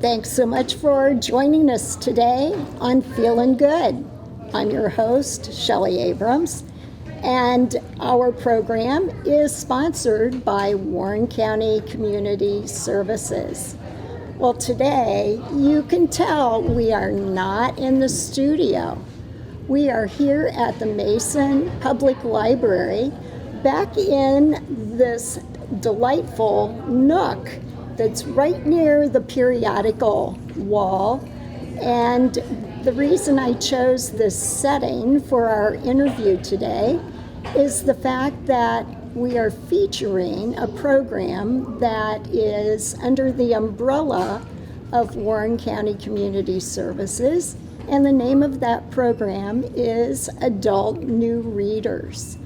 Thanks so much for joining us today on Feelin' Good. I'm your host, Shelley Abrams, and our program is sponsored by Warren County Community Services. Well, today you can tell we are not in the studio. We are here at the Mason Public Library, back in this delightful nook that's right near the periodical wall. And the reason I chose this setting for our interview today is the fact that we are featuring a program that is under the umbrella of Warren County Community Services, and the name of that program is Adult New Readers.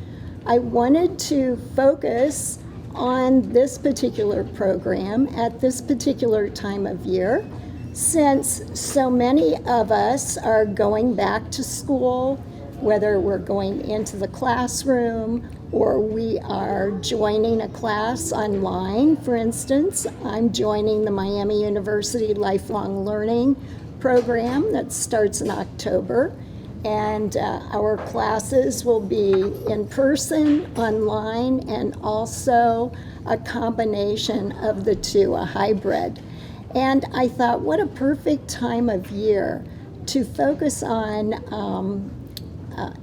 I wanted to focus on this particular program at this particular time of year, since so many of us are going back to school, whether we're going into the classroom or we are joining a class online. For instance, I'm joining the Miami University Lifelong Learning program that starts in October. And our classes will be in person, online, and also a combination of the two, a hybrid. And I thought, what a perfect time of year to focus on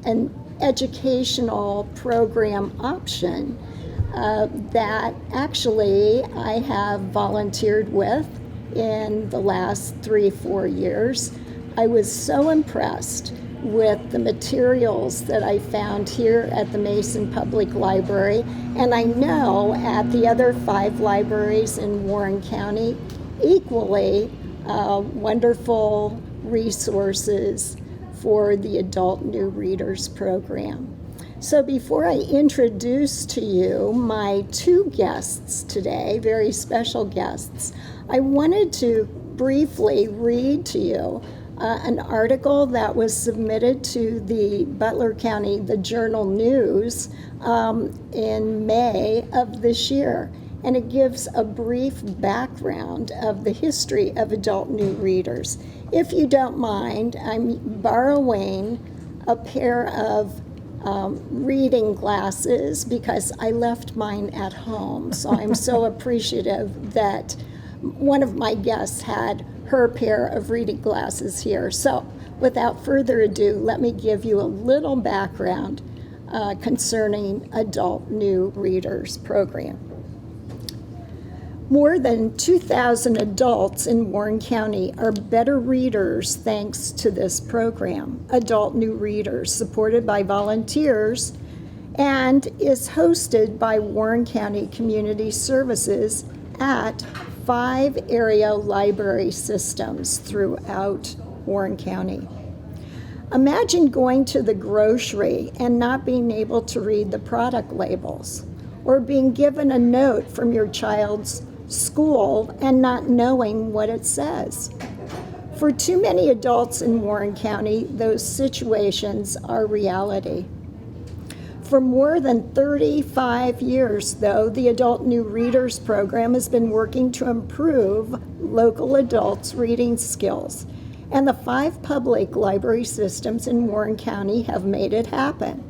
an educational program option that actually I have volunteered with in the last 3-4 years. I was so impressed with the materials that I found here at the Mason Public Library, and I know at the other 5 libraries in Warren County, equally wonderful resources for the Adult New Readers program. So before I introduce to you my 2 guests today, very special guests, I wanted to briefly read to you an article that was submitted to the Butler County, the Journal News, in May of this year. And it gives a brief background of the history of Adult New Readers. If you don't mind, I'm borrowing a pair of reading glasses because I left mine at home. So I'm so appreciative that one of my guests had her pair of reading glasses here. So without further ado, let me give you a little background concerning Adult New Readers program. More than 2,000 adults in Warren County are better readers thanks to this program, Adult New Readers, supported by volunteers and is hosted by Warren County Community Services at 5 area library systems throughout Warren County. Imagine going to the grocery and not being able to read the product labels, or being given a note from your child's school and not knowing what it says. For too many adults in Warren County, those situations are reality. For more than 35 years, though, the Adult New Readers program has been working to improve local adults' reading skills, and the 5 public library systems in Warren County have made it happen.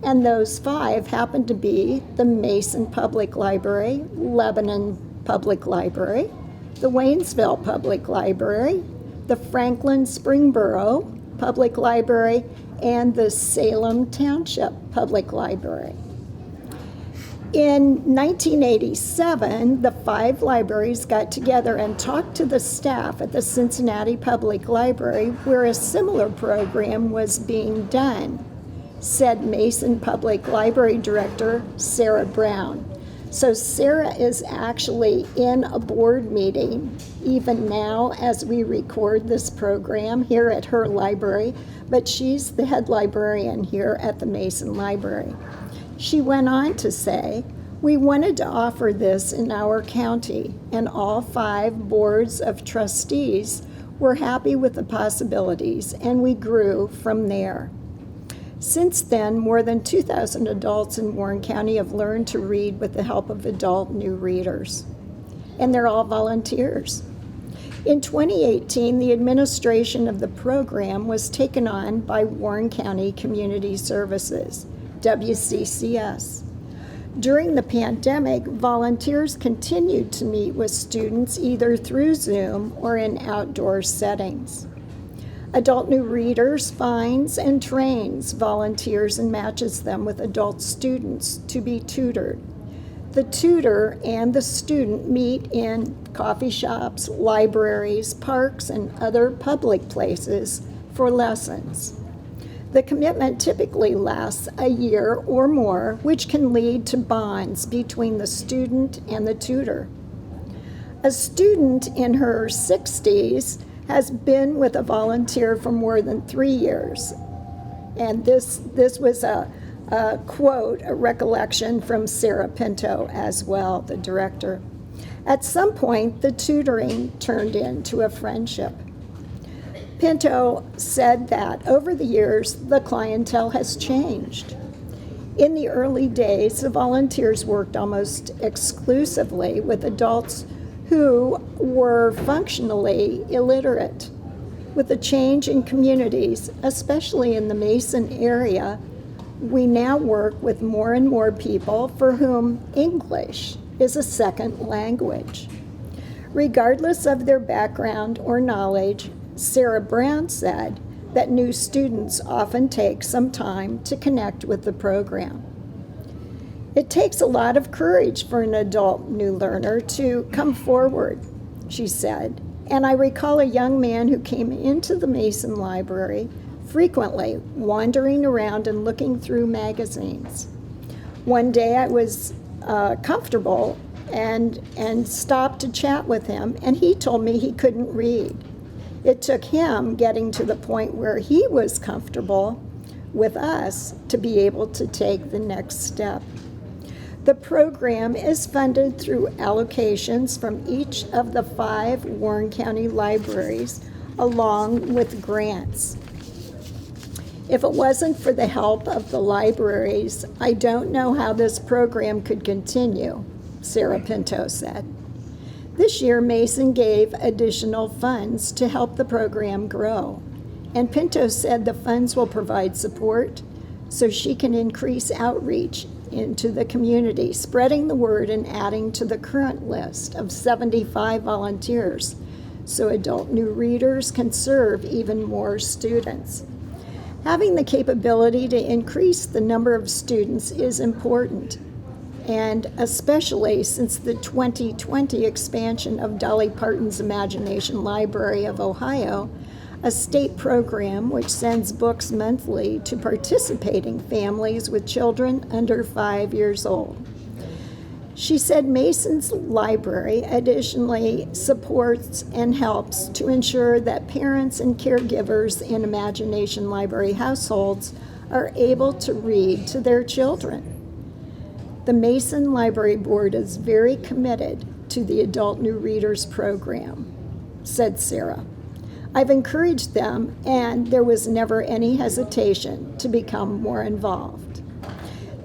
And those 5 happen to be the Mason Public Library, Lebanon Public Library, the Waynesville Public Library, the Franklin Springboro Public Library, and the Salem Township Public Library. In 1987, the 5 libraries got together and talked to the staff at the Cincinnati Public Library, where a similar program was being done, said Mason Public Library Director Sarah Brown. So Sarah is actually in a board meeting even now as we record this program here at her library, but she's the head librarian here at the Mason Library. She went on to say, We wanted to offer this in our county, and all 5 boards of trustees were happy with the possibilities, and we grew from there. Since then, more than 2,000 adults in Warren County have learned to read with the help of adult new readers, and they're all volunteers. In 2018, the administration of the program was taken on by Warren County Community Services, WCCS. During the pandemic, volunteers continued to meet with students either through Zoom or in outdoor settings. Adult New Readers finds and trains volunteers and matches them with adult students to be tutored. The tutor and the student meet in coffee shops, libraries, parks, and other public places for lessons. The commitment typically lasts a year or more, which can lead to bonds between the student and the tutor. A student in her 60s has been with a volunteer for more than 3 years. And this was a quote, a recollection from Sarah Pinto as well, the director. At some point, the tutoring turned into a friendship. Pinto said that over the years, the clientele has changed. In the early days, the volunteers worked almost exclusively with adults who were functionally illiterate. With the change in communities, especially in the Mason area, we now work with more and more people for whom English is a second language. Regardless of their background or knowledge, Sarah Brown said that new students often take some time to connect with the program. It takes a lot of courage for an adult new learner to come forward, she said, and I recall a young man who came into the Mason Library frequently, wandering around and looking through magazines. One day I was comfortable and stopped to chat with him, and he told me he couldn't read. It took him getting to the point where he was comfortable with us to be able to take the next step. The program is funded through allocations from each of the 5 Warren County libraries, along with grants. If it wasn't for the help of the libraries, I don't know how this program could continue, Sarah Pinto said. This year, Mason gave additional funds to help the program grow, and Pinto said the funds will provide support so she can increase outreach into the community, spreading the word and adding to the current list of 75 volunteers so adult new readers can serve even more students. Having the capability to increase the number of students is important, and especially since the 2020 expansion of Dolly Parton's Imagination Library of Ohio, a state program which sends books monthly to participating families with children under 5 years old. She said Mason's library additionally supports and helps to ensure that parents and caregivers in Imagination Library households are able to read to their children. The Mason Library Board is very committed to the Adult New Readers program, said Sarah. I've encouraged them, and there was never any hesitation to become more involved.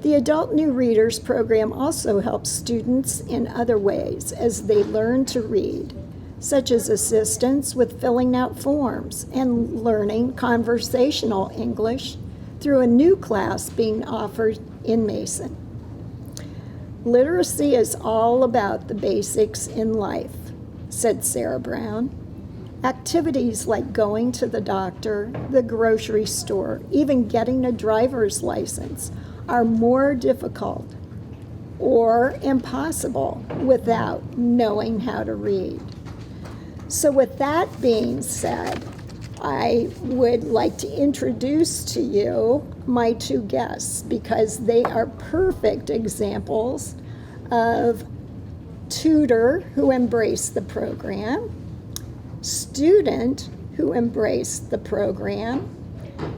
The Adult New Readers program also helps students in other ways as they learn to read, such as assistance with filling out forms and learning conversational English through a new class being offered in Mason. Literacy is all about the basics in life, said Sarah Brown. Activities like going to the doctor, the grocery store, even getting a driver's license are more difficult or impossible without knowing how to read. So with that being said, I would like to introduce to you my 2 guests because they are perfect examples of tutor who embraced the program, student who embraced the program,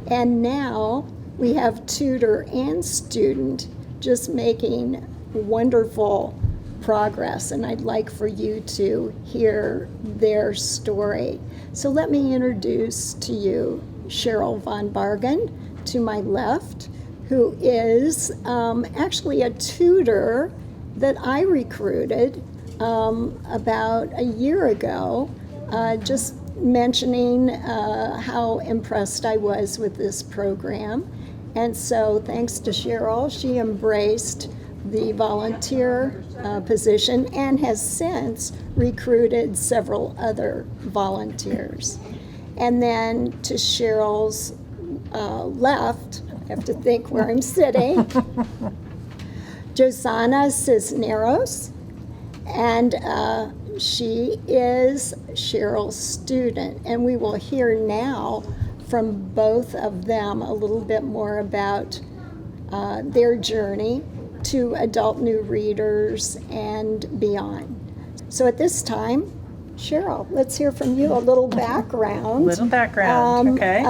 and now we have tutor and student just making wonderful progress, and I'd like for you to hear their story. So let me introduce to you Cheryl Von Bargen to my left, who is actually a tutor that I recruited about a year ago, just mentioning how impressed I was with this program. And so thanks to Cheryl, she embraced the volunteer position and has since recruited several other volunteers. And then to Cheryl's left, I have to think where I'm sitting, Josanna Cisneros, and she is Cheryl's student. And we will hear now from both of them a little bit more about their journey to adult new readers and beyond. So at this time, Cheryl, let's hear from you a little background. Okay.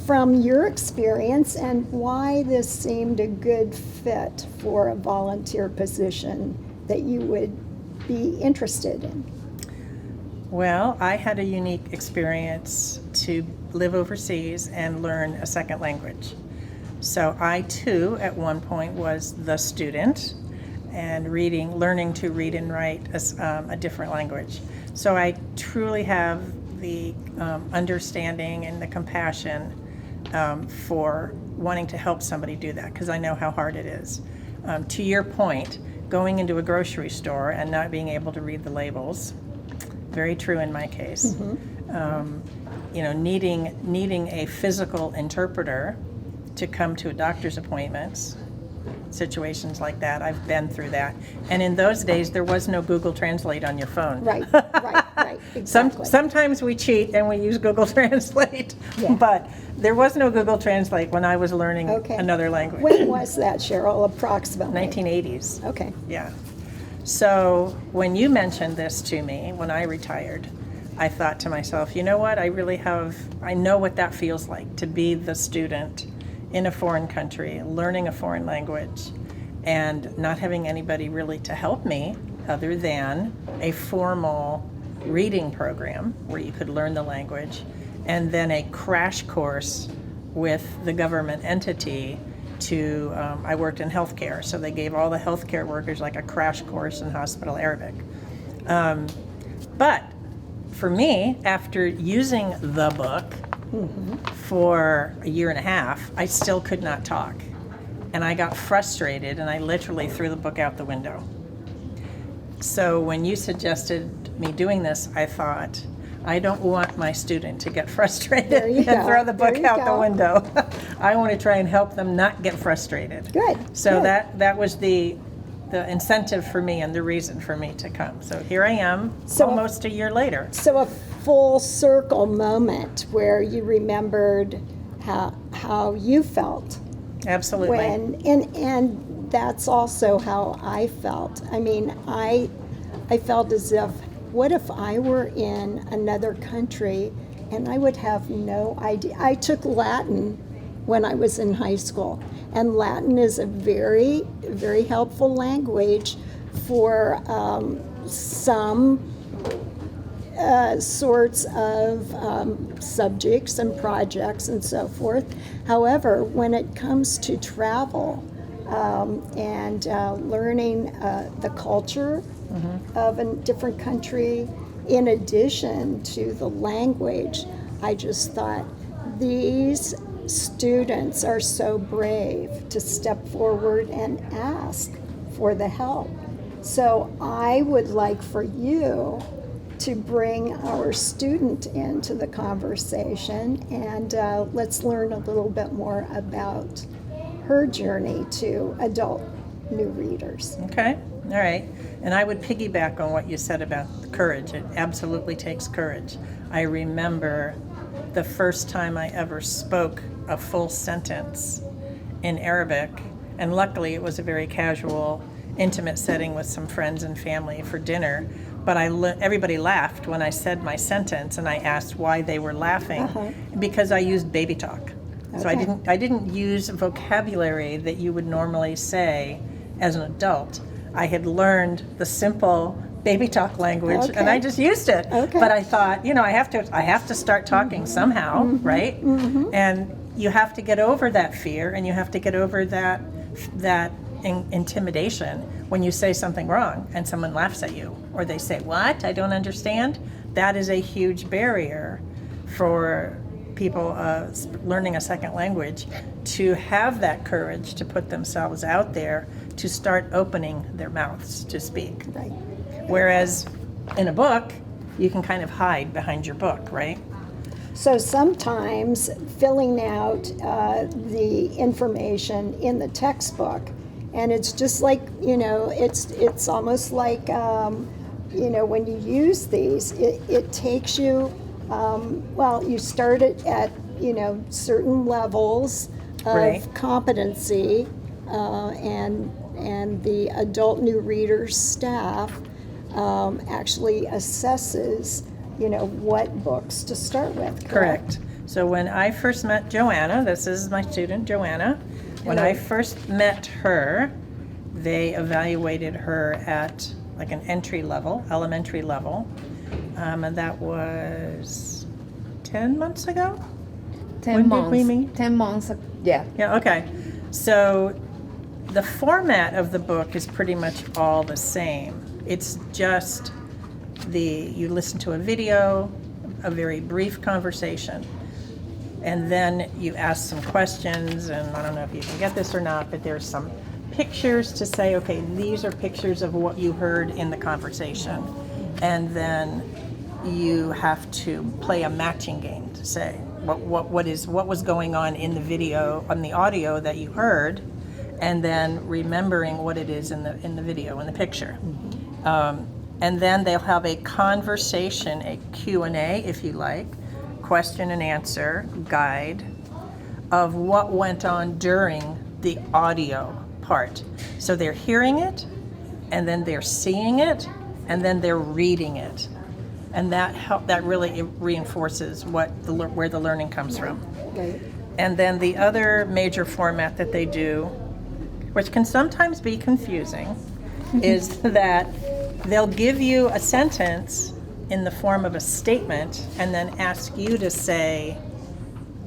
From your experience and why this seemed a good fit for a volunteer position that you would be interested in. Well, I had a unique experience to live overseas and learn a second language. So I too, at one point, was the student and learning to read and write a different language. So I truly have the understanding and the compassion for wanting to help somebody do that, because I know how hard it is. To your point, going into a grocery store and not being able to read the labels, very true in my case. Needing a physical interpreter to come to a doctor's appointments, situations like that. I've been through that. And in those days, there was no Google Translate on your phone. Right, exactly. Sometimes we cheat and we use Google Translate, but there was no Google Translate when I was learning another language. When was that, Cheryl, approximately? 1980s. Okay. Yeah. So when you mentioned this to me when I retired, I thought to myself, you know what, I know what that feels like, to be the student in a foreign country, learning a foreign language, and not having anybody really to help me other than a formal reading program where you could learn the language, and then a crash course with the government entity I worked in healthcare, so they gave all the healthcare workers like a crash course in hospital Arabic. But for me, after using the book for a year and a half, I still could not talk. And I got frustrated, and I literally threw the book out the window. So when you suggested me doing this, I thought, I don't want my student to get frustrated and throw the book out the window. I want to try and help them not get frustrated. Good. So that was the incentive for me and the reason for me to come. So here I am, almost a year later. So a full circle moment where you remembered how you felt. Absolutely. And that's also how I felt. I mean, I felt as if, what if I were in another country and I would have no idea? I took Latin when I was in high school, and Latin is a very, very helpful language for some sorts of subjects and projects and so forth. However, when it comes to travel and learning the culture of a different country, in addition to the language, I just thought these students are so brave to step forward and ask for the help. So I would like for you to bring our student into the conversation, and let's learn a little bit more about her journey to adult new readers. Okay, all right. And I would piggyback on what you said about the courage. It absolutely takes courage. I remember the first time I ever spoke a full sentence in Arabic, and luckily it was a very casual, intimate setting with some friends and family for dinner. But everybody laughed when I said my sentence, and I asked why they were laughing, because I used baby talk. So I didn't use vocabulary that you would normally say as an adult. I had learned the simple baby talk language, and I Okay. just used it. Okay. But I thought, I have to start talking somehow, right? And you have to get over that fear, and you have to get over that intimidation when you say something wrong and someone laughs at you, or they say, "What? I don't understand." That is a huge barrier for people learning a second language to have that courage to put themselves out there, to start opening their mouths to speak. Right. Whereas in a book, you can kind of hide behind your book, right? So sometimes filling out the information in the textbook, and it's just like, it's almost like, when you use these, it takes you, you start it at, certain levels of Right. competency, and the adult new readers staff actually assesses, what books to start with. Correct. So when I first met Joanna, this is my student, Joanna. When I first met her, they evaluated her at like an entry level, elementary level. And that was 10 months ago? 10 When months. did we meet? 10 months, yeah. Yeah, okay. So the format of the book is pretty much all the same. It's just you listen to a video, a very brief conversation, and then you ask some questions, and I don't know if you can get this or not, but there's some pictures to say, okay, these are pictures of what you heard in the conversation. And then you have to play a matching game to say what was going on in the video, on the audio that you heard, and then remembering what it is in the video, in the picture. And then they'll have a conversation, a Q&A, if you like, question and answer guide of what went on during the audio part. So they're hearing it, and then they're seeing it, and then they're reading it. And that really reinforces where the learning comes from. Right. And then the other major format that they do, which can sometimes be confusing, is that they'll give you a sentence in the form of a statement and then ask you to say,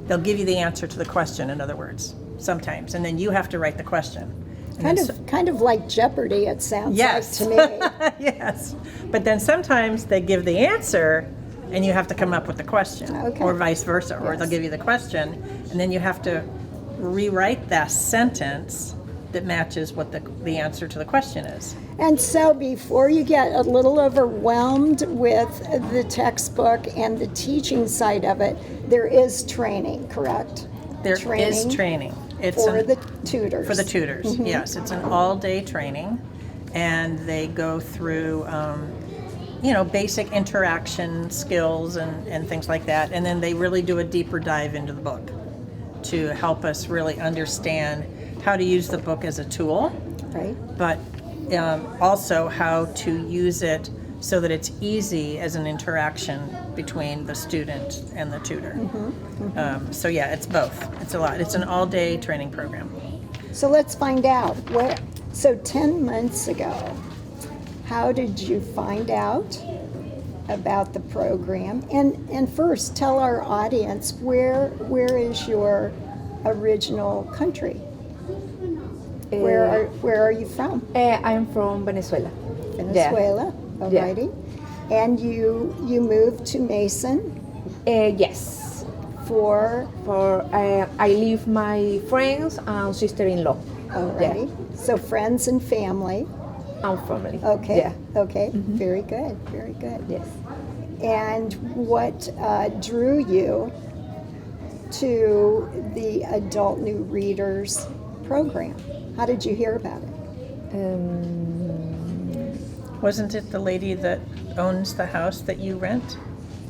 they'll give you the answer to the question, in other words, sometimes, and then you have to write the question. And Kind of like Jeopardy, it sounds yes. like to me. Yes. But then sometimes they give the answer and you have to come up with the question, Okay. or vice versa, or Yes. they'll give you the question and then you have to rewrite that sentence that matches what the answer to the question is. And so before you get a little overwhelmed with the textbook and the teaching side of it, there is training, correct? There is training. It's for the tutors. For the tutors, yes. It's an all-day training, and they go through, basic interaction skills and things like that, and then they really do a deeper dive into the book to help us really understand how to use the book as a tool, Right. but also how to use it so that it's easy as an interaction between the student and the tutor. So yeah, it's both. It's a lot. It's an all-day training program. So let's find out. So 10 months ago, how did you find out about the program? And first, tell our audience, where is your original country? Where are you from? I'm from Venezuela. Venezuela, alrighty. And you moved to Mason Yes. for I live my friends and sister-in-law. alrighty. So friends and family. And family. Okay. Yeah. Okay. Very good. Very good. Yes. And what drew you to the Adult New Readers program? How did you hear about it? Wasn't it the lady that owns the house that you rent?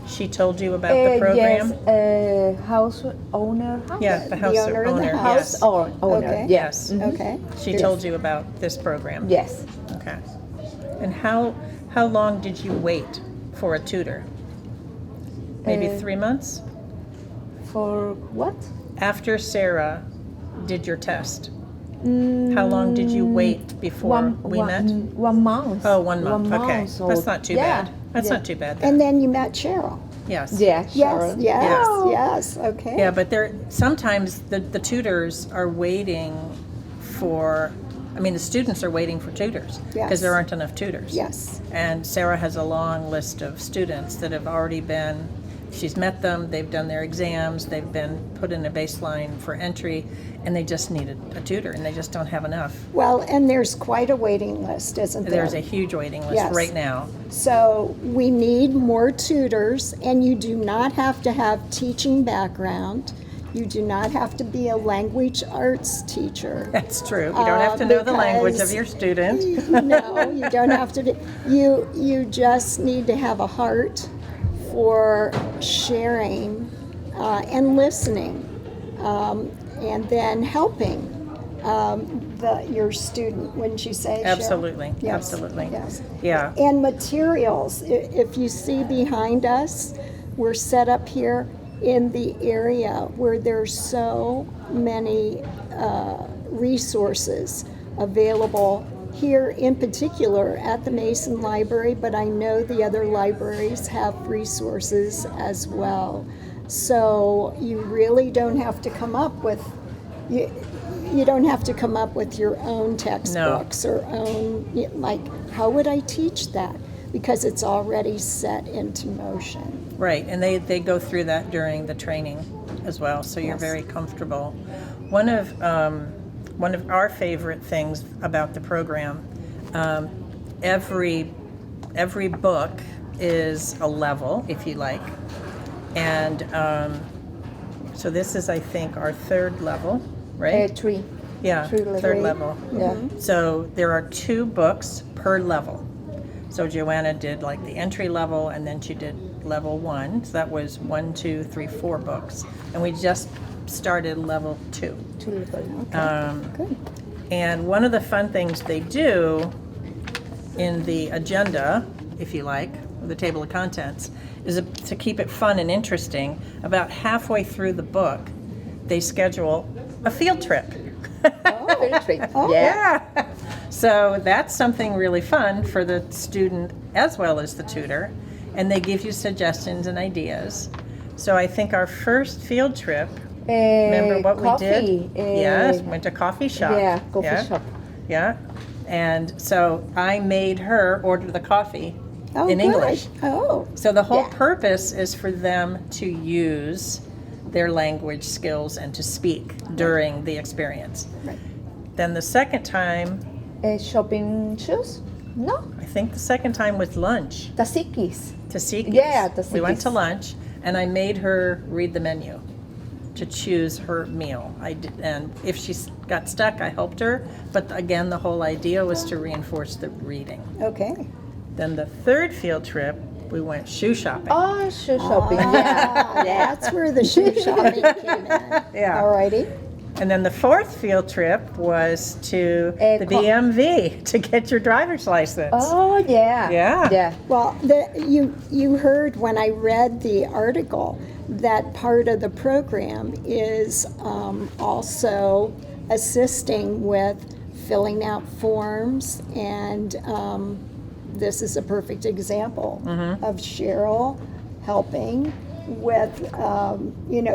She told you about the program? Yes, house owner. House? Yeah, the house owner of the owner, house? yes. Owner. Okay. Yes. Okay. She told you about this program? Yes. Okay. And how long did you wait for a tutor? Maybe 3 months? For what? After Sarah did your test, How long did you wait before we met? 1 month. Oh, 1 month. Okay, so- that's not too yeah, bad. That's yeah. not too bad. Then. And then you met Cheryl. Yes. Yeah, Yes, Sharon. yes, Oh. yes. Okay. Yeah, but there sometimes the tutors are waiting for. I mean, the students are waiting for tutors because Yes. there aren't enough tutors. Yes. And Sarah has a long list of students that have already been. She's met them. They've done their exams. They've been put in a baseline for entry, and they just need a tutor, and they just don't have enough. Well, and there's quite a waiting list, isn't there? There's a huge waiting list Yes. right now. So we need more tutors, and you do not have to have teaching background. You do not have to be a language arts teacher. That's true. You don't have to know the language of because- your student. No, you don't have to. You just need to have a heart for sharing and listening, and then helping your student. Wouldn't you say? Cheryl? Absolutely. Yes, Absolutely. Yes. Yeah. And materials. If you see behind us, we're set up here in the area where there's so many resources available here, in particular at the Mason Library, but I know the other libraries have resources as well. So you really don't have to come up with you don't have to come up with your own textbooks or own, like, how would I teach that? Because it's already set into motion. Right, and they go through that during the training as well, so you're Yes. very comfortable. One of our favorite things about the program, every book is a level, if you like, and so this is, I think, our third level, right? 3. Yeah, three level. third level. Yeah. So there are 2 books per level. So Joanna did like the entry level, and then she did level 1. So that was 1, 2, 3, 4 books, and we just started level 2. 2 level. Good. And one of the fun things they do in the agenda, if you like, or the table of contents, is to keep it fun and interesting. About halfway through the book, they schedule a field trip. Very true. Oh. Yeah. Yeah. So that's something really fun for the student as well as the tutor, and they give you suggestions and ideas. So I think our first field trip, remember what we did? Yes, went to coffee shop. Yeah, coffee shop. Yeah. And so I made her order the coffee Oh, in good. English. Oh, So the whole Yeah. purpose is for them to use their language skills and to speak during the experience. right. Then the second time, Shopping shoes? No, I think the second time was lunch. tzatzikis. Tzatziki. Yeah, We went to tzatzikis. lunch, and I made her read the menu to choose her meal. I did, and if she got stuck, I helped her. But again, the whole idea was to reinforce the reading. Okay. Then the third field trip, we went shoe shopping. Oh, shoe shopping. Yeah. Ah, that's where the shoe shopping came in. Yeah. All righty. And then the fourth field trip was to the co- BMV to get your driver's license. Oh, yeah. Yeah. Yeah. Well, you heard when I read the article that part of the program is also assisting with filling out forms, and this is a perfect example of Cheryl helping with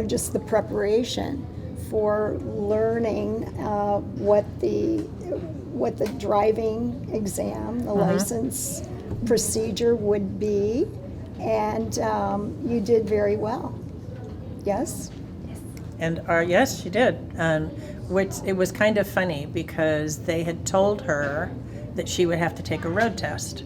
just the preparation for learning what the driving exam, the license procedure would be, and you did very well. Yes? And yes, she did. Which it was kind of funny because they had told her that she would have to take a road test.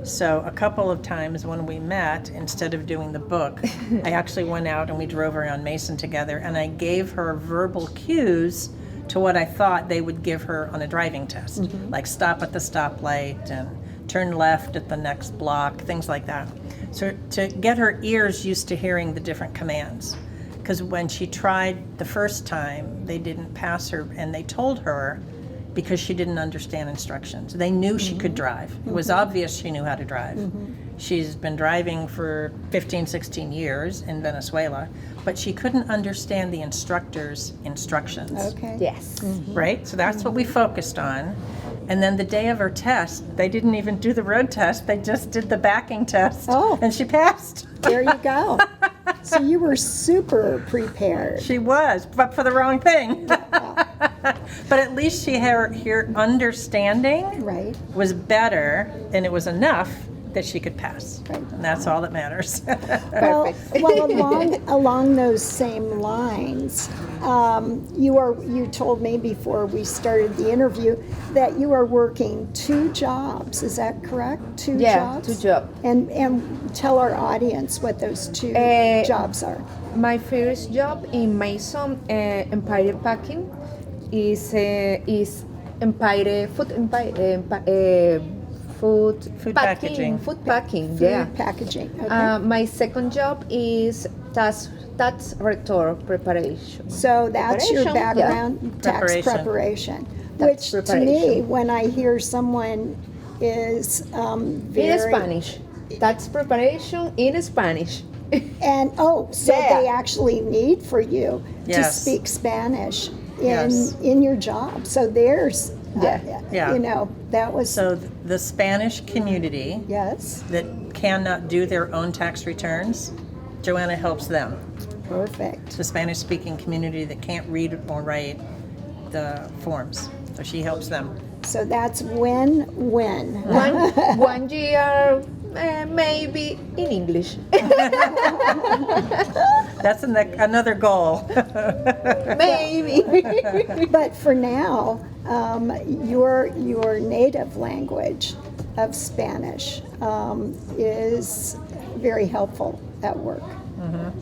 So a couple of times when we met, instead of doing the book, I actually went out and we drove around Mason together, and I gave her verbal cues to what I thought they would give her on a driving test, like stop at the stoplight and turn left at the next block, things like that. So to get her ears used to hearing the different commands. Because when she tried the first time, they didn't pass her, and they told her, because she didn't understand instructions. They knew she could drive. It was obvious she knew how to drive. She's been driving for 15, 16 years in Venezuela, but she couldn't understand the instructor's instructions. Okay. Yes. Right? So that's what we focused on. And then the day of her test, they didn't even do the road test. They just did the backing test. Oh. And she passed. There you go. So you were super prepared. She was, but for the wrong thing. But at least her understanding Right. was better, and it was enough that she could pass. Right. And that's all that matters. Well, along those same lines, you told me before we started the interview that you are working 2 jobs. Is that correct? 2 jobs? 2 jobs. And tell our audience what those 2 jobs are. My first job in Mason Empire Packing is Empire food packaging. Food packing. Food Yeah. packaging. Okay. My second job is tax return preparation. So that's your Preparation, background, tax preparation. Which to me, preparation. when I hear someone is very... In Spanish. Tax preparation in Spanish. And, so Yeah. they actually need for you to Yes. speak Spanish Yes. in your job. So there's, Yeah. that was, So the Spanish community yes, that cannot do their own tax returns, Joanna helps them. perfect. The Spanish-speaking community that can't read or write the forms, so she helps them. So that's win-win. One year, maybe in English. That's another goal. Maybe. But for now, your native language of Spanish is very helpful at work.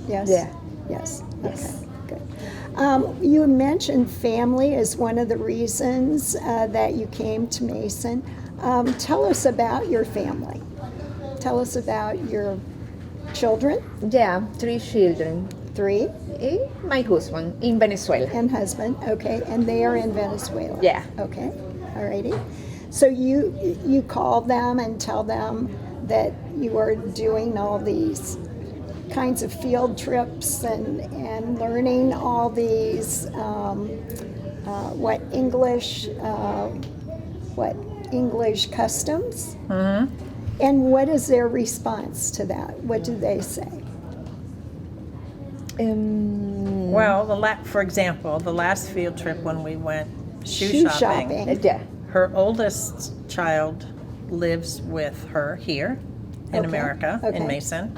Yes? Yeah. Yes. Yes. Okay, good. You mentioned family as one of the reasons that you came to Mason. Tell us about your family. Tell us about your children, Yeah, 3 children. 3, My husband in Venezuela. and husband. Okay, and they are in Venezuela. Yeah. Okay, alrighty. So you call them and tell them that you are doing all these kinds of field trips and learning all these English customs. And what is their response to that? What do they say? Well, for example, the last field trip when we went shoe shopping, Yeah. her oldest child lives with her here in Okay, America, okay. in Mason,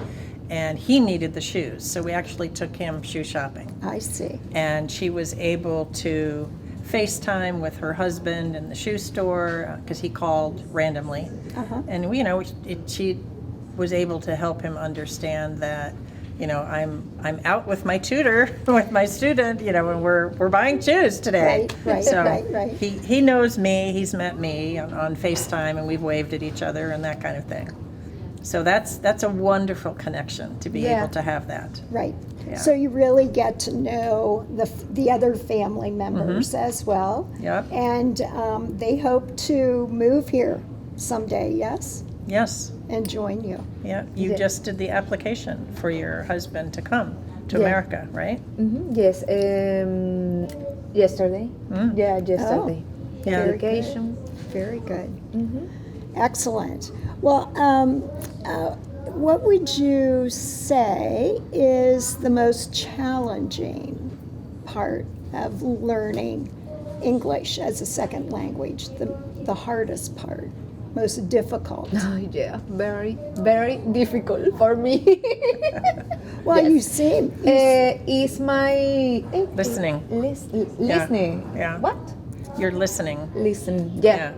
and he needed the shoes, so we actually took him shoe shopping. I see. And she was able to FaceTime with her husband in the shoe store because he called randomly. And she was able to help him understand that, I'm out with my tutor, with my student, and we're buying shoes today. Right, so right. He knows me, he's met me on FaceTime, and we've waved at each other and that kind of thing. So that's a wonderful connection to be Yeah. able to have that. Right. Yeah. So you really get to know the other family members as well. Yep. And they hope to move here someday, yes? Yes. And join you. Yeah, you Yeah. just did the application for your husband to come to Yeah. America, right? Yes. Yesterday. Yeah, yesterday. Yeah. Application. Very good. Excellent. Well, what would you say is the most challenging part of learning English as a second language? The hardest part, most difficult? Oh, yeah, very, very difficult for me. Well, Yes. you seem. Is my Listening. Listening. Yeah. What? You're listening. Listen. Yeah. Yeah.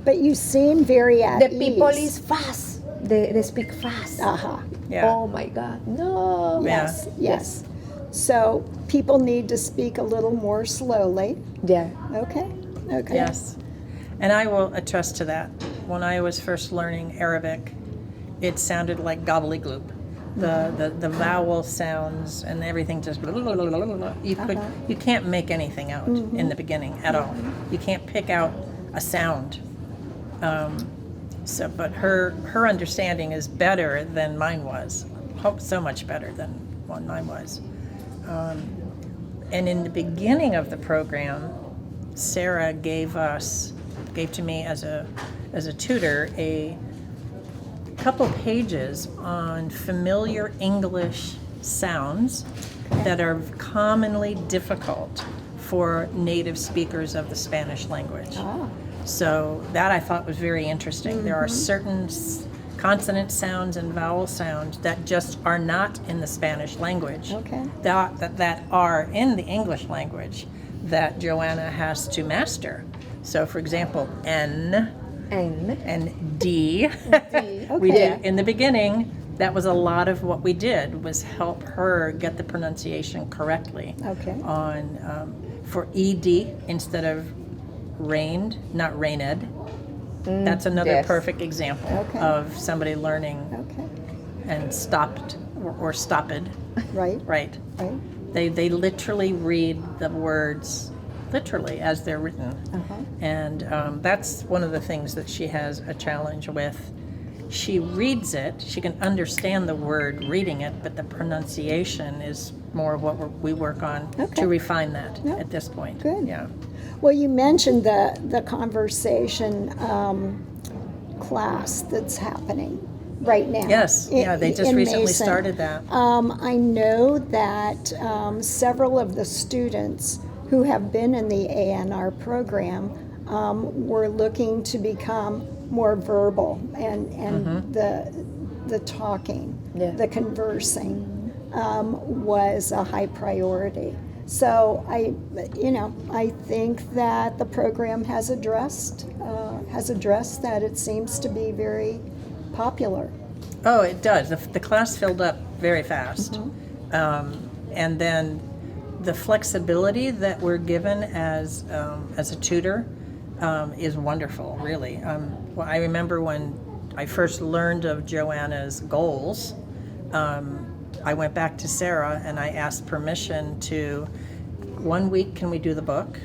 But you seem very at The people ease. is fast. They speak fast. Aha. Yeah. Oh my God. No. Yeah. Yes. So people need to speak a little more slowly. Yeah. Okay. Yes. And I will attest to that. When I was first learning Arabic, it sounded like gobbledygook. the vowel sounds and everything just you can't make anything out in the beginning at all. You can't pick out a sound. But her understanding is better than mine was. So much better than what mine was. And in the beginning of the program, Sarah gave to me as a tutor a couple pages on familiar English sounds that are commonly difficult for native speakers of the Spanish language. Ah. So that I thought was very interesting. There are certain consonant sounds and vowel sounds that just are not in the Spanish language. Okay. That are in the English language that Joanna has to master. So for example, N and D. We did in the beginning. That was a lot of what we did was help her get the pronunciation correctly. Okay. On for ED instead of rained, not rained. That's another perfect example of somebody learning and stopped or stopped. Right. Right. Right. They literally read the words literally as they're written. And that's one of the things that she has a challenge with. She reads it, she can understand the word reading it, but the pronunciation is more of what we work on to refine that at this point. Good. Yeah. Well, you mentioned the conversation class that's happening right now. Yes, they just in recently Mason. started that. I know that several of the students who have been in the ANR program were looking to become more verbal and the talking, the conversing was a high priority. So I think that the program has addressed that. It seems to be very popular. Oh, it does. The class filled up very fast. And then the flexibility that we're given as a tutor is wonderful, really. Well, I remember when I first learned of Joanna's goals, I went back to Sarah and I asked permission to, 1 week can we do the book,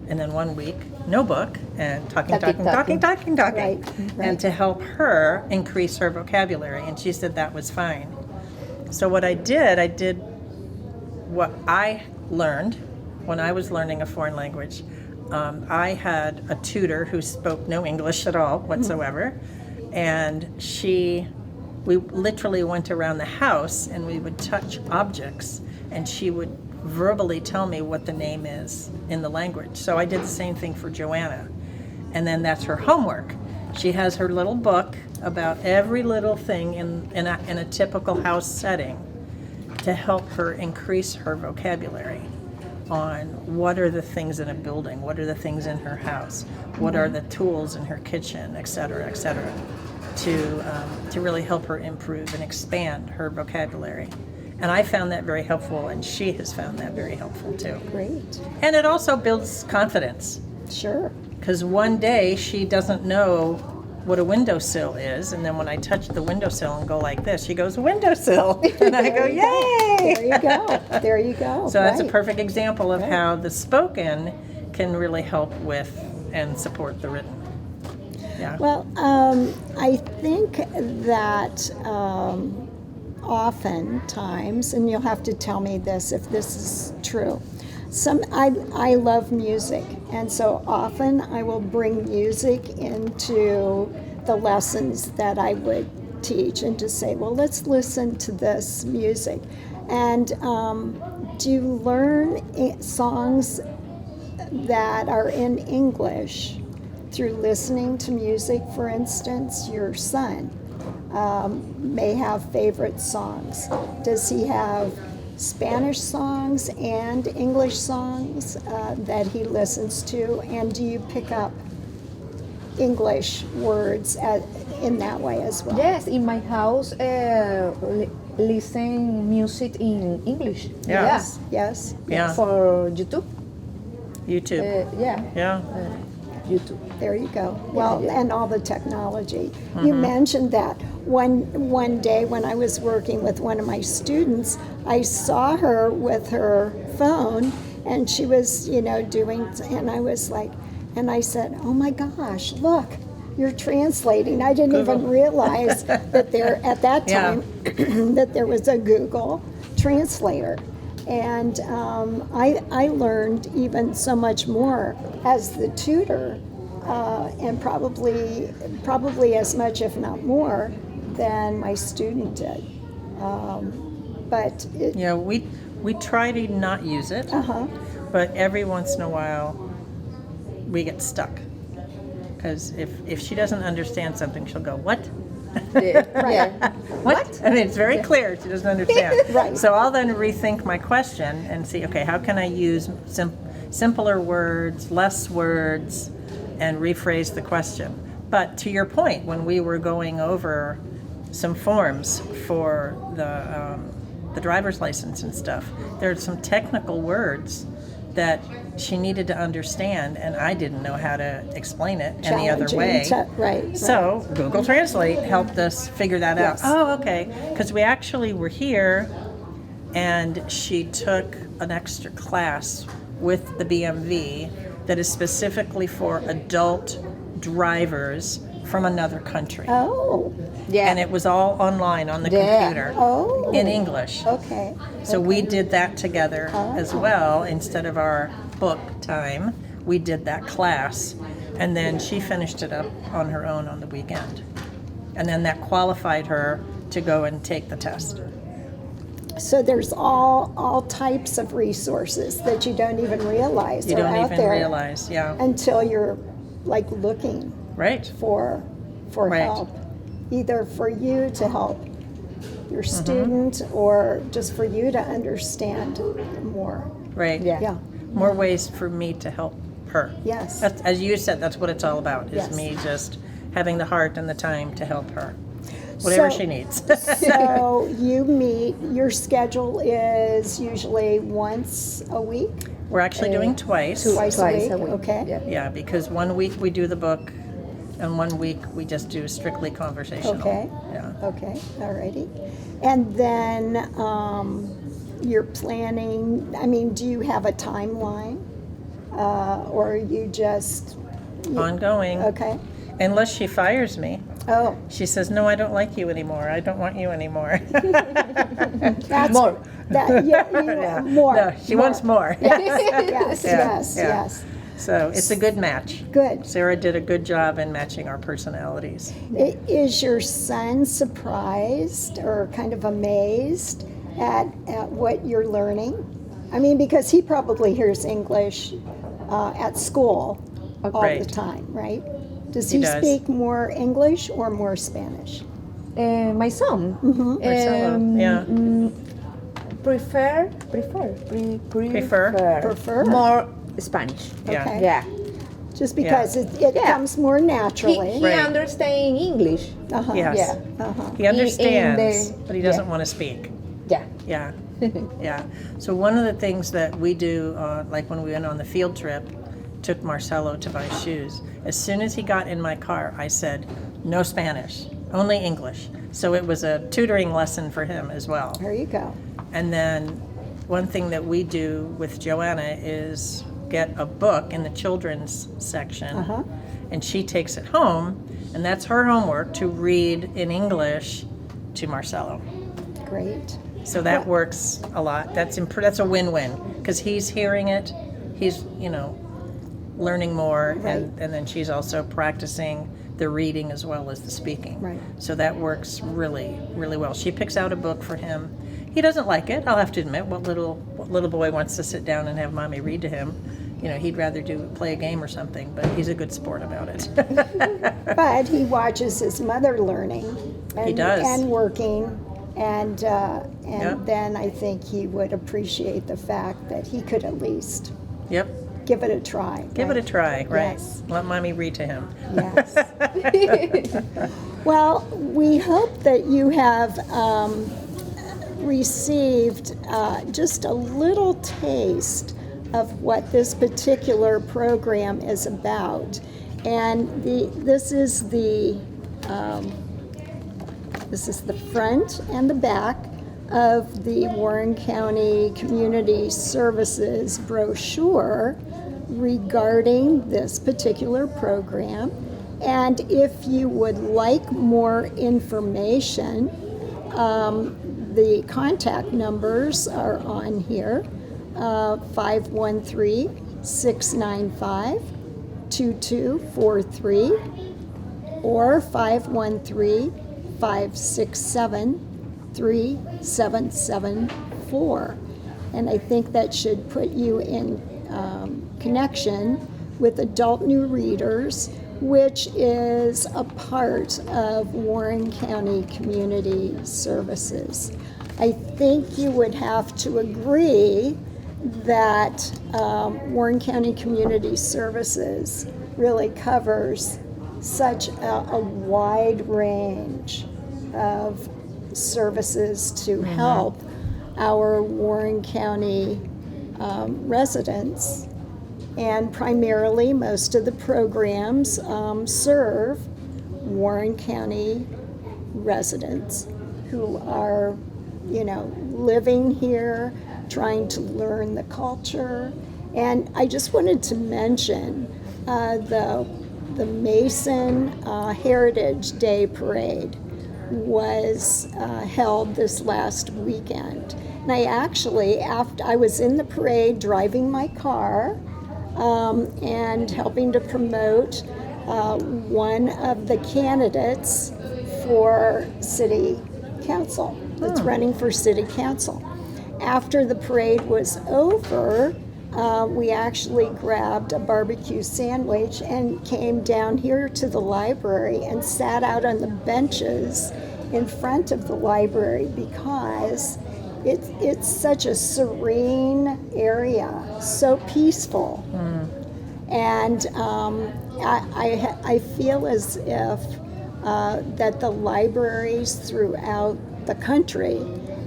and then 1 week no book, and talking. Right. And to help her increase her vocabulary, and she said that was fine. So what I did what I learned when I was learning a foreign language. I had a tutor who spoke no English at all whatsoever, and we literally went around the house and we would touch objects, and she would verbally tell me what the name is in the language. So I did the same thing for Joanna, and then that's her homework. She has her little book about every little thing in a typical house setting to help her increase her vocabulary on what are the things in a building, what are the things in her house, what are the tools in her kitchen, et cetera, to really help her improve and expand her vocabulary. And I found that very helpful, and she has found that very helpful too. Great. And it also builds confidence, Sure. because one day she doesn't know what a windowsill is, and then when I touch the windowsill and go like this, she goes, windowsill, and I go, yay! There you go. There you go. So that's a Right. perfect example of how the spoken can really help with and support the written. Yeah. Well, I think that oftentimes, and you'll have to tell me this if this is true, I love music, and so often I will bring music into the lessons that I would teach and to say, well, let's listen to this music. And do you learn songs that are in English through listening to music? For instance, your son may have favorite songs. Does he have Spanish songs and English songs that he listens to? And do you pick up English words in that way as well? Yes, in my house, listen music in English. Yes. Yes. Yeah. For YouTube. YouTube. Yeah. YouTube. There you go. Well, yeah. and all the technology. You mentioned that. one day when I was working with one of my students, I saw her with her phone, and she was, doing, and I was like, and I said, "Oh my gosh, look, you're translating." I didn't even realize that there at that time that there was a Google Translator. And I learned even so much more as the tutor, and probably as much, if not more, than my student did. But it, Yeah, we try to not use it, but every once in a while we get stuck. Because if she doesn't understand something, she'll go, "What?" Yeah. What? I mean, it's very clear she doesn't understand. Right. So I'll then rethink my question and see, okay, how can I use simpler words, less words, and rephrase the question? But to your point, when we were going over some forms for the driver's license and stuff, there's some technical words that she needed to understand, and I didn't know how to explain it any other way. Right. So Google Translate helped us figure that Yes. out. Oh, okay. Because we actually were here, and she took an extra class with the BMV that is specifically for adult drivers from another country. Oh, Yeah. And it was all online on the Yeah. computer Oh. in English. okay. So we did that together as well. Instead of our book time, we did that class. And then she finished it up on her own on the weekend. And then that qualified her to go and take the test. So there's all types of resources that you don't even realize You are don't out even there realize, yeah. until you're like looking Right. for Right. help, either for you to help your student or just for you to understand more. Right. Yeah. Yeah. More ways for me to help her. Yes. That's, as you said, that's what it's all about, is Yes. me just having the heart and the time to help her. Whatever So- she needs. So you meet, your schedule is usually once a week? We're actually doing twice. Twice a week? Okay. Yeah. Yeah, because 1 week we do the book, and 1 week we just do strictly conversational. Okay. Yeah. Okay, all righty. And then you're planning, I mean, do you have a timeline? Or are you just, Ongoing. okay? Unless she fires me. Oh, She says, "No, I don't like you anymore. I don't want you anymore." that's. More. Yeah, more. No, she wants more. Yes, Yeah, yes, yeah. yes. So it's a good match. Good. Sarah did a good job in matching our personalities. Is your son surprised or kind of amazed at what you're learning? I mean, because he probably hears English at school all the Right. time, right? Does He he does. speak more English or more Spanish? My son. Marcelo, yeah. Prefer Prefer? more Spanish. Yeah. Okay. Yeah. Just because it Yeah. comes more naturally. He Right. understands English. Uh-huh. Yes. Yeah. He understands, the- but he doesn't yeah. want to speak. Yeah. Yeah. Yeah. So one of the things that we do, like when we went on the field trip, took Marcelo to buy shoes. As soon as he got in my car, I said, "No Spanish, only English." So it was a tutoring lesson for him as well. There you go. And then one thing that we do with Joanna is get a book in the children's section, and she takes it home, and that's her homework to read in English to Marcelo. Great. So that works a lot. That's a win-win, because he's hearing it, he's learning more, Right. and then she's also practicing the reading as well as the speaking. Right. So that works really, really well. She picks out a book for him. He doesn't like it, I'll have to admit. What little boy wants to sit down and have mommy read to him? He'd rather play a game or something, but he's a good sport about it. But he watches his mother learning. And, He does. And working. And Yep. then I think he would appreciate the fact that he could at least Yep. give it a try. Give it a try, right? Yes. Let mommy read to him. Yes. Well, we hope that you have received just a little taste of what this particular program is about. And this is the This is the front and the back of the Warren County Community Services brochure regarding this particular program. And if you would like more information, the contact numbers are on here, 513-695-2243 or 513-567-3774. And I think that should put you in connection with Adult New Readers, which is a part of Warren County Community Services. I think you would have to agree that Warren County Community Services really covers such a wide range of services to help our Warren County residents. And primarily, most of the programs serve Warren County residents who are, living here, trying to learn the culture. And I just wanted to mention the Mason Heritage Day Parade was held this last weekend. And I actually, after I was in the parade driving my car, and helping to promote one of the candidates for city council that's running for city council. After the parade was over, we actually grabbed a barbecue sandwich and came down here to the library and sat out on the benches in front of the library because it's such a serene area, so peaceful. And I feel as if that the libraries throughout the country,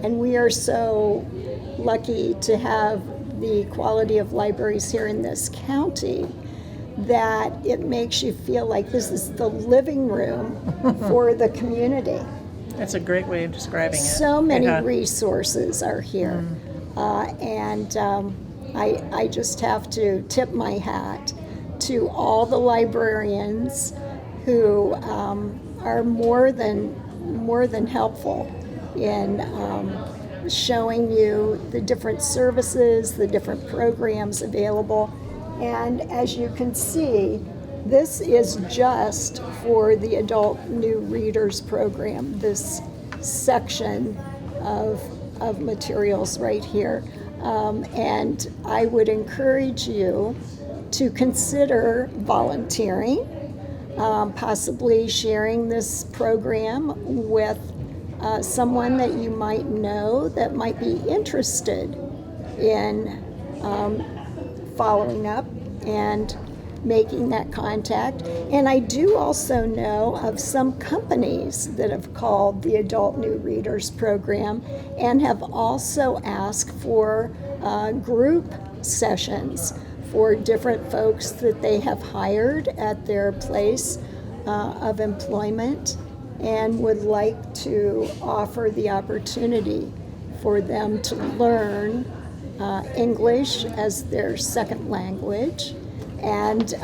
and we are so lucky to have the quality of libraries here in this county, that it makes you feel like this is the living room for the community. That's a great way of describing it. So many resources are here. And I just have to tip my hat to all the librarians who are more than helpful in showing you the different services, the different programs available. And as you can see, this is just for the Adult New Readers program, this section of materials right here. And I would encourage you to consider volunteering, possibly sharing this program with someone that you might know that might be interested in following up and making that contact. And I do also know of some companies that have called the Adult New Readers program and have also asked for group sessions for different folks that they have hired at their place of employment and would like to offer the opportunity for them to learn English as their second language and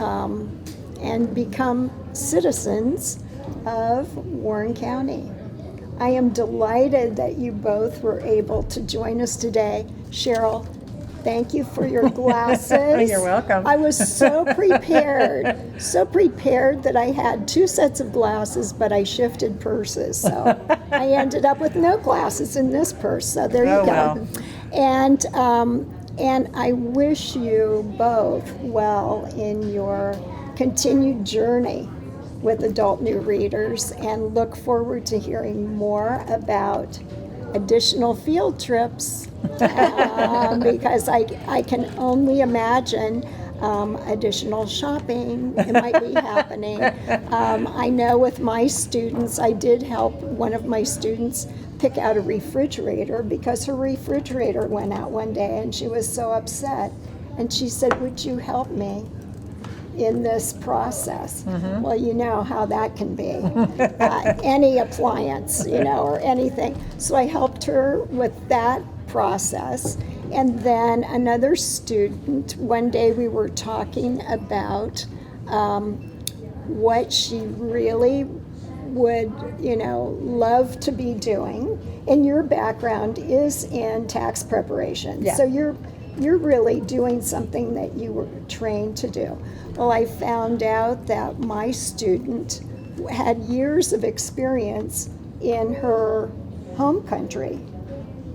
become citizens of Warren County. I am delighted that you both were able to join us today. Cheryl, thank you for your glasses. You're welcome. I was so prepared that I had 2 sets of glasses, but I shifted purses. So I ended up with no glasses in this purse. So there you go. Well. And I wish you both well in your continued journey with Adult New Readers and look forward to hearing more about additional field trips because I can only imagine additional shopping it might be happening. I know with my students, I did help one of my students pick out a refrigerator because her refrigerator went out one day and she was so upset. And she said, "Would you help me?" in this process. Well, you know how that can be. Any appliance, or anything. So I helped her with that process. And then another student, one day we were talking about what she really would, love to be doing. And your background is in tax preparation. Yeah. So you're really doing something that you were trained to do. Well, I found out that my student had years of experience in her home country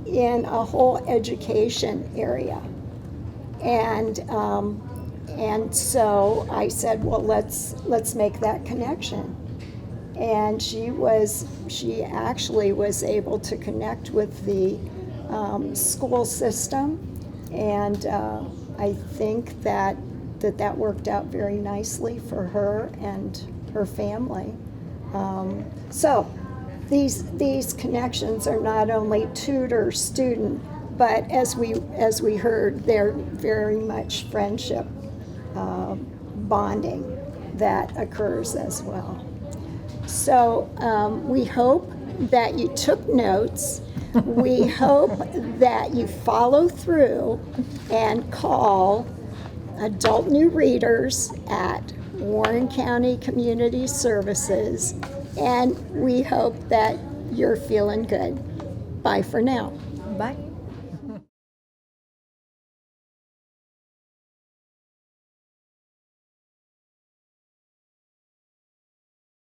in a whole education area. And so I said, well, let's make that connection. And she actually was able to connect with the school system, and I think that worked out very nicely for her and her family. So these connections are not only tutor-student, but as we heard, they're very much friendship bonding that occurs as well. So we hope that you took notes. We hope that you follow through and call adult new readers at Warren County Community Services, and we hope that you're feeling good. Bye for now. Bye.